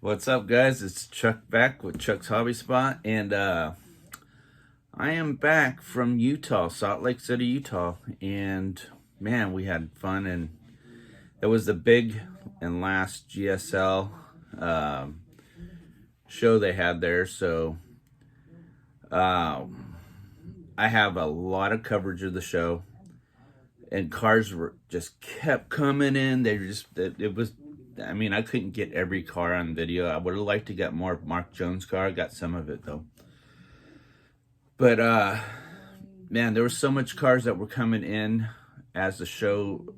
What's up, guys? It's Chuck back with Chuck's Hobby Spot, and I am back from Utah, Salt Lake City, Utah, and man, we had fun, and it was the big and last GSL um, show they had there. So um, I have a lot of coverage of the show, and cars were just kept coming in. They were just it was. I mean, I couldn't get every car on video. I would have liked to get more of Mark Jones' car. I got some of it though. But man, there was so much cars that were coming in as the show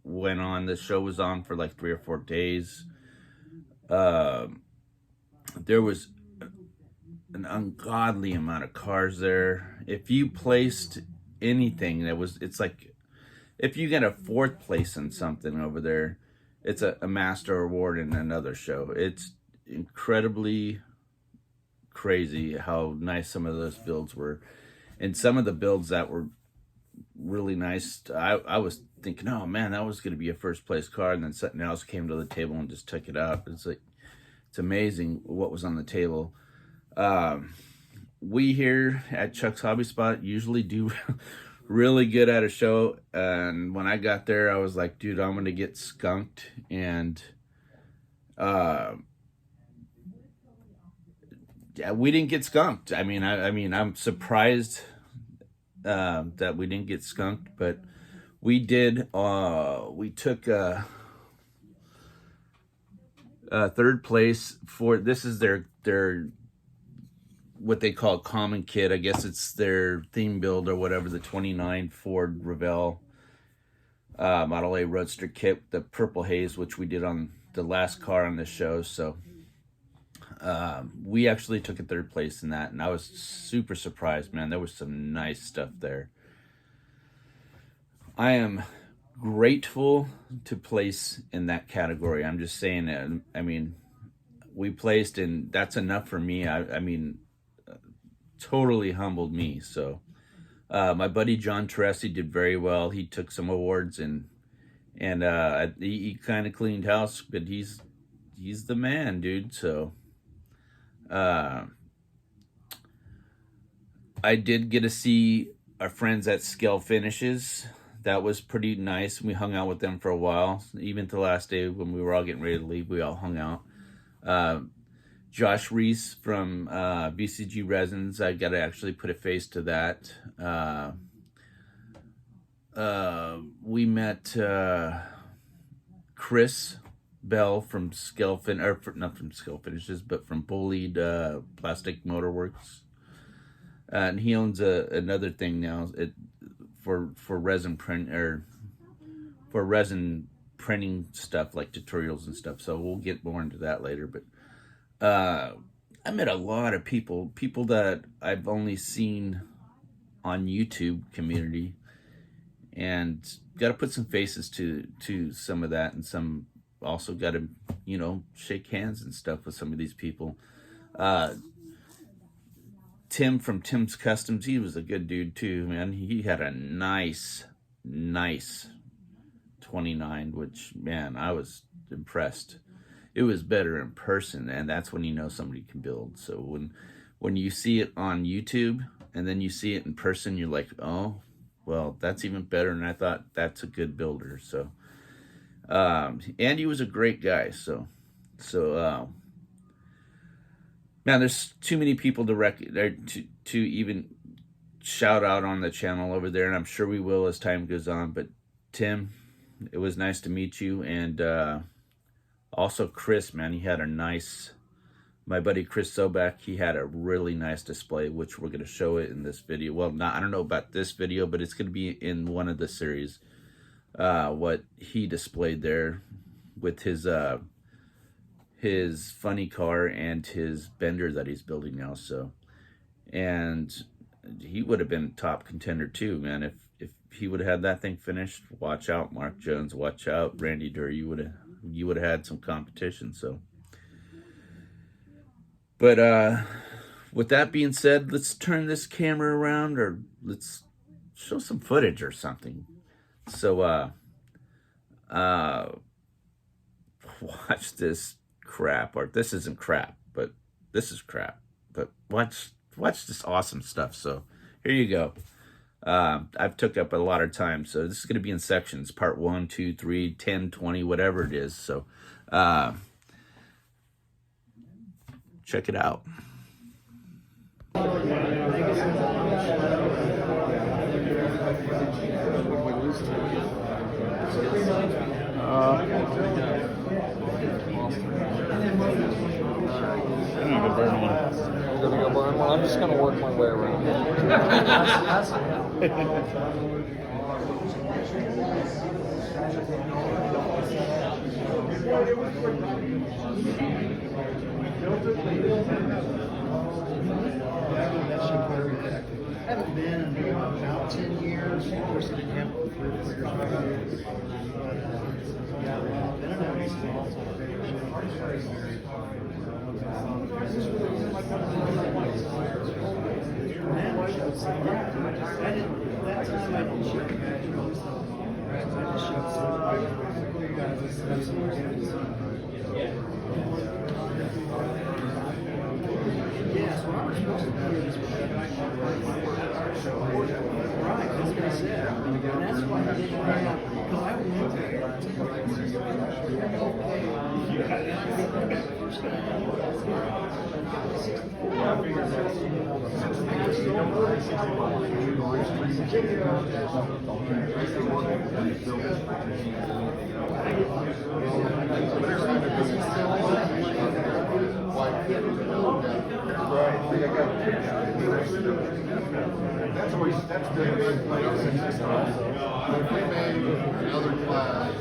went on. The show was on for like 3 or 4 days. Uh, there was an ungodly amount of cars there. If you placed anything it's like if you get a fourth place in something over there, it's a master award in another show. It's incredibly crazy how nice some of those builds were. And some of the builds that were really nice, I was thinking, oh man, that was going to be a first place car, and then something else came to the table and just took it out. It's amazing what was on the table. We here at Chuck's Hobby Spot usually do really good at a show, and when I got there, I was like, dude, I'm gonna get skunked. And yeah, we didn't get skunked. I mean, I'm surprised that we didn't get skunked, but we did. We took third place for this is their what they call common kit. I guess it's their theme build or whatever. The '29 Ford Revell Model A Roadster kit, the purple haze, which we did on the last car on this show. So we actually took a third place in that, and I was super surprised, man. There was some nice stuff there. I am grateful to place in that category. I'm just saying that. I mean, we placed, and that's enough for me. I mean, totally humbled me. So my buddy John Teresi did very well. He took some awards, and he kind of cleaned house, but he's the man, dude. So I did get to see our friends at Scale Finishes. That was pretty nice. We hung out with them for a while. Even the last day when we were all getting ready to leave, we all hung out. Josh Reese from BCG Resins, I got to actually put a face to that. We met Chris Bell from not from Scale Finishes, but from Bullied Plastic Motorworks. And he owns another thing now for resin print, or for resin printing stuff like tutorials and stuff. So we'll get more into that later. But I met a lot of people that I've only seen on YouTube community, and got to put some faces to some of that, and some also got to shake hands and stuff with some of these people. Tim from Tim's Customs, he was a good dude too, man. He had a nice 29, which, man, I was impressed. It was better in person, and that's when you know somebody can build. So when you see it on YouTube and then you see it in person, you're like, oh, well, that's even better. And I thought, that's a good builder. So Andy was a great guy. So man, there's too many people to even shout out on the channel over there, and I'm sure we will as time goes on. But Tim, it was nice to meet you, and also Chris, man, he had my buddy Chris Sobek, he had a really nice display, which we're going to show it in this video. Well, I don't know about this video, but it's going to be in one of the series, what he displayed there with his funny car and his bender that he's building now. So, and he would have been top contender too, man. If he would have had that thing finished, watch out, Mark Jones, watch out, Randy Durr. You would have had some competition. So, but with that being said, let's turn this camera around, or let's show some footage or something. So watch this crap, or this isn't crap, but this is crap. But watch this awesome stuff. So here you go. I've took up a lot of time, so this is going to be in sections, part 1, 2, 3, 10, 20, whatever it is. So check it out. I'm just going to work my way around. Haven't been in about 10 years. Of course, I didn't have it for 3 or 4 years. Yes, what I was supposed to do is right, that's what I said. And that's why I didn't have, because I went That's always that's good. If we made another class,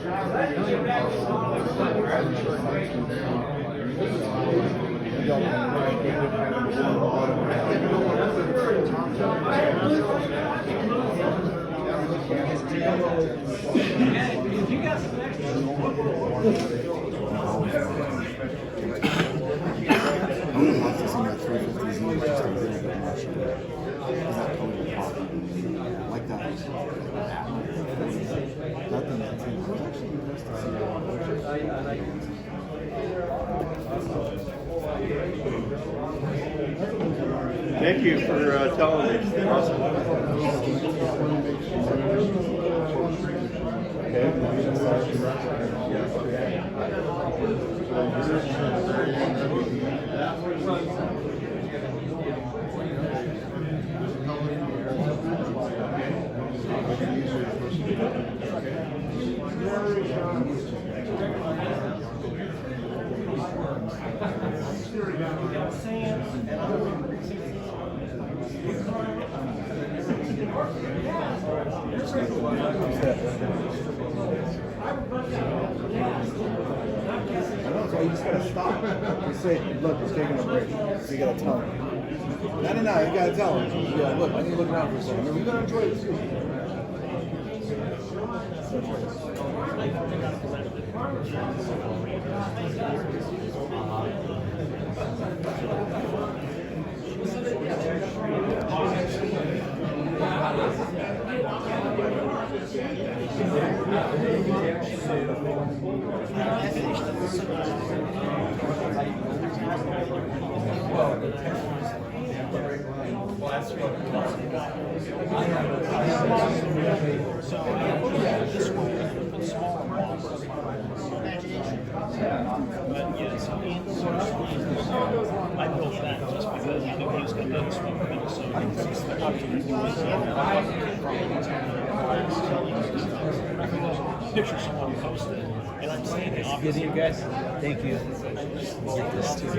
like that. Thank you for telling me. Awesome. So you just gotta stop. You say, look, it's taking a break. So you gotta tell him. No, you gotta tell him. You gotta look, I need to look around for a second. We're gonna enjoy this too. But yes, I mean, I built that just because I knew he was going to do this one. So picture someone posted, and I'm saying the opposite. Good to you guys. Thank you. Get this too.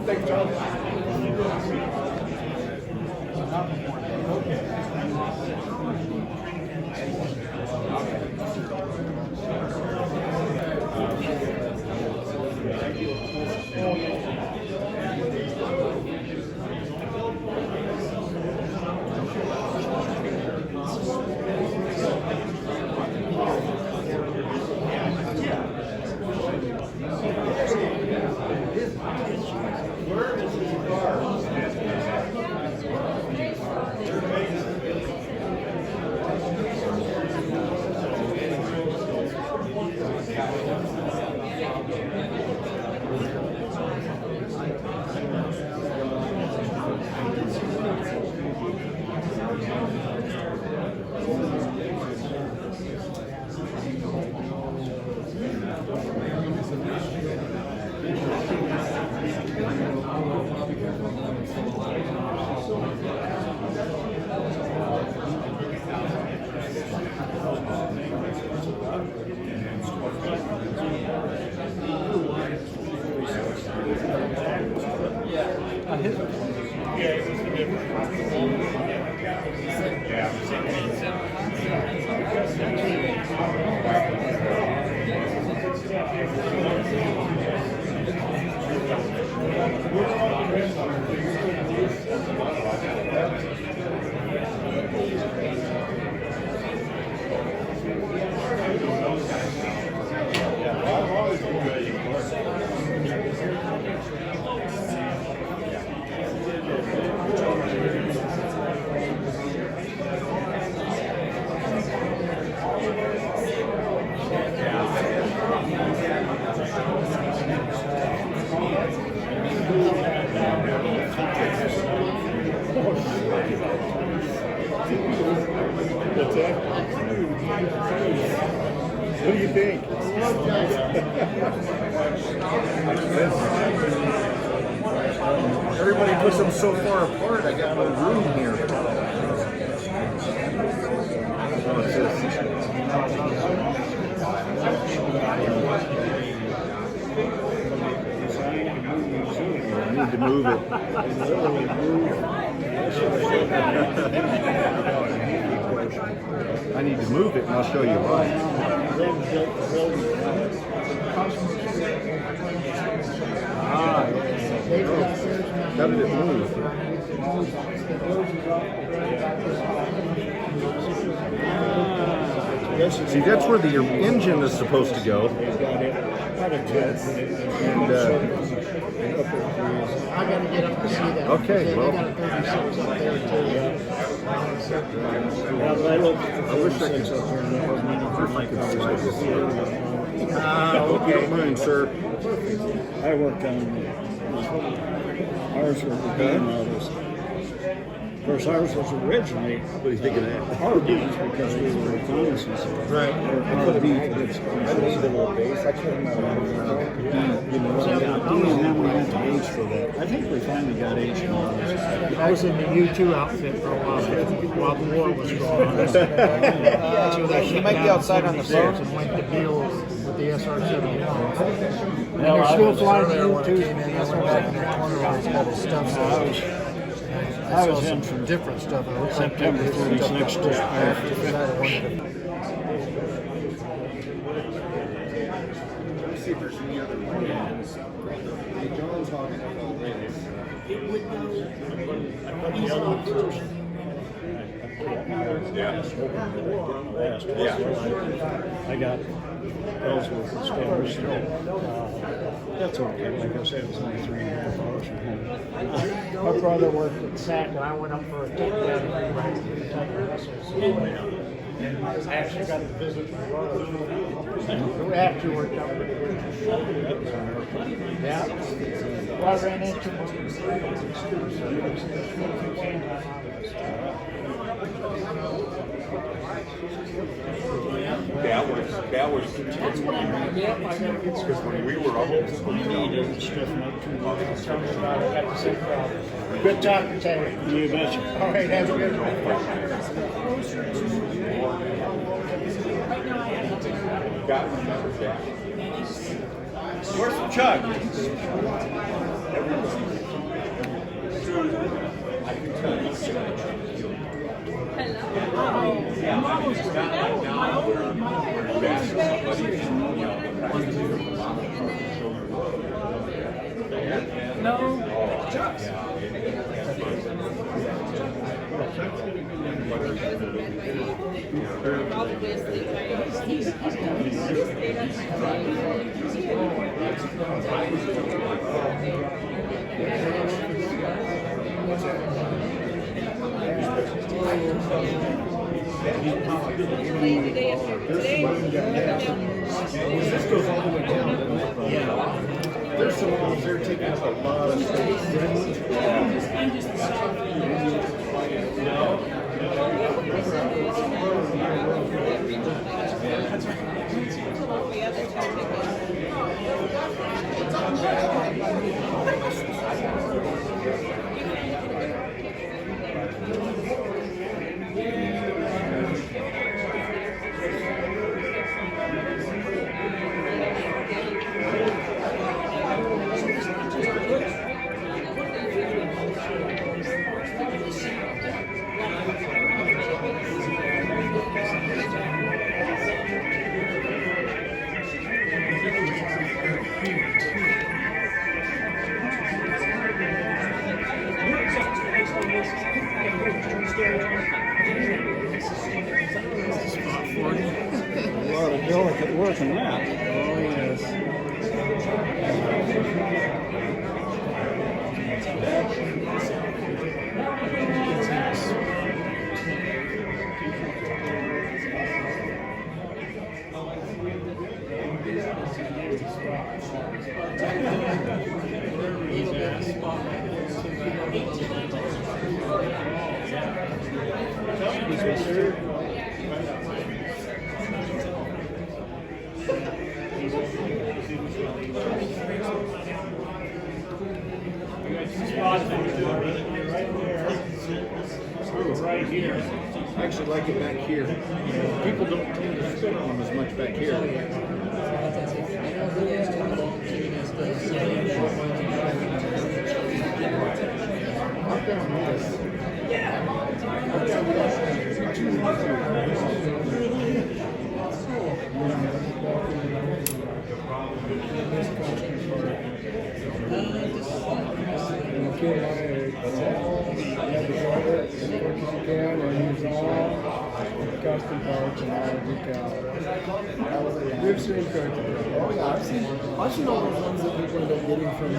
Thanks, Charles. What do you think? Everybody puts them so far apart, I got no room here. Oh, it's I need to move it. I need to move it and I'll show you why. How did it move? See, that's where the engine is supposed to go. And I gotta get up to see that. Okay, They well. got a 36 up there too. I wish I could slide this here. Hope you don't mind, sir. I worked on ours were the beam models. Of course, ours was originally What do you think of that? our beams because we were reconnaissance. Right. Our beam, it's I need a little base. I can't and then we went to H for that. I think we finally got H models. I was in the U2 outfit for a while the war was going on. You might be outside on the phone. And went to deal with the SR-71. And Well, they're I still was flying there when it U2s, came and in. I went back in that corner where he's got his stuff. I was saw in some from different stuff. It looks like September they did stuff 36 that to was after after that. I wanted to- See if there's any other plans. Hey, John's talking about this. I got Ellsworth and Stairs. That's okay. Like I said, it was only 3.5 hours from home. My brother worked at SAC, and I went up for a takedown rewrite for the Kentucky Vessels. I actually got to visit my brother. Who actually worked out pretty good. Yeah. Well, I ran into him on the streets too, so it That was because when we were up, Didn't stiffen up too much. good talking to you. You betcha. All right, have a good one. got remember that. Where's the Chuck? This goes all the way down, doesn't it? Yeah. There's some ones there taking up a lot of space. A lot of delicate work in that. Oh, yes. Right here. I actually like it back here. People don't tend to sit on them as much back here. Custom parts and all the decals. We've seen cookies. Oh yeah, I've seen all those ones that people end up getting from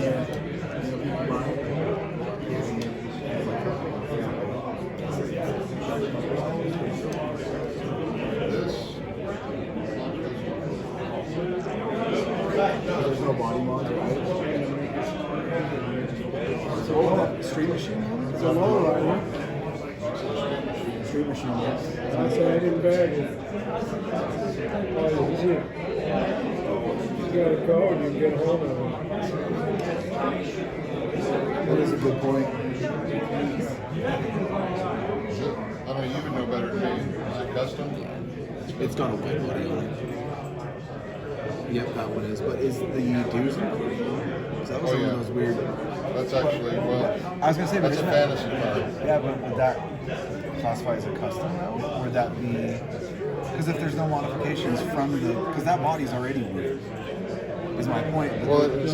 people buying. There's no body mods, right? So, Street Machine? It's a low rider. Street Machine, yes. I said I didn't bag it. Oh, he's here. You got a code, you can get a hold of him. That is a good point. I mean, you would know better than me. Is it custom? It's got a white body on it. Yep, that one is. But is the doozy? That was Oh, one yeah. of those weird. That's actually, well, I was gonna say, but that's a isn't fantasy that, card. yeah, but would that classify as a custom though? Or would that be, because if there's no modifications from the, because that body's already weird, is my point. Well,